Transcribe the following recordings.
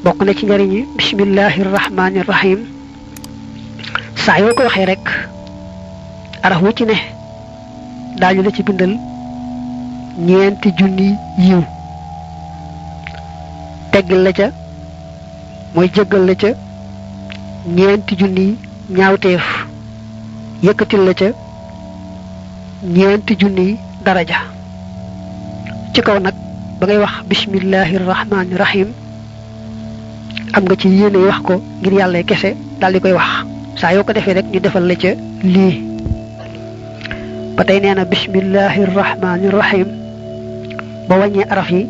bokk na ci njariñi bismillahir rahmanir rahim saa yoo ko waxee rek araf wu ci ne daañu la ci bindal ñeenti junni yiw teggil la ca mooy jéggal la ca ñeenti junni ñaawteef yëkkatil la ca ñeenti junni daraja ci kaw nag ba ngay wax bismillahir rahmanir rahim am nga ci yéene wax ko ngir yàlla kese daal di koy wax saa yoo ko defee rek ñu defal la ca lii ba tey nee na bismillahir rahmanir rahim ba wàññee araf yi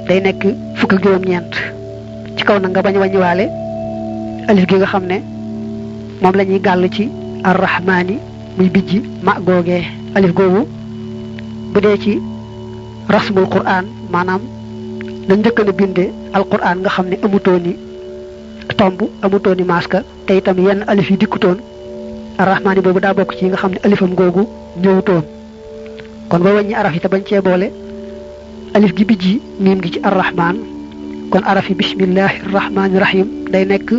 day nekk fukk ak juróom-ñeent ci kaw nag nga bañ wàññiwaale alif gi nga xam ne moom la ñuy gàll ci arrahmaani muy bijji ma googee alif googu bu dee ci rasmul qur'an maanaam la njëkk na binde alquran nga xam ne amutooni tomb amutooni maska te itam yenn alif yi dikkutoon arrahmaani boobu daa bokk ci nga xam ne alifam googu ñëwutoon kon ba wàññi araf yi te bañ cee boole alif gi bijji miim gi ci arrahman kon araf yi bismillahir rahmanir rahim day nekk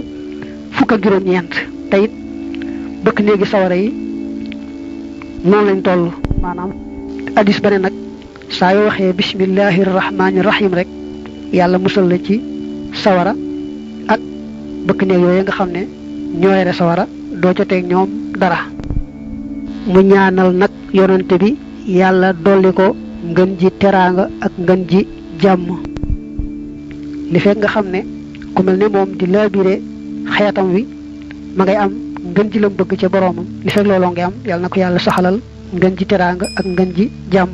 fukk ak juróom-ñeent te it bëkk néegi sawara yi noonu lañ toll maanaam hadis ba ne nag saa yoo waxee bismillahir rahmanir rahim rek yàlla musal la ci sawara ak bëkk néeg yooyu nga xam ne ñoo yore sawara doo joteeg ñoom dara mu ñaanal nag yonante bi yàlla dolli ko ngën ji teraanga ak ngën ji jàmm li fekk nga xam ne ku mel ne moom di laabire xeetam wi ma ngay am ngën ji lam bëgg ca boroomam li fekk looloo ngay am yàlla na ko yàlla saxalal ngën ji teraanga ak ngën ji jàmm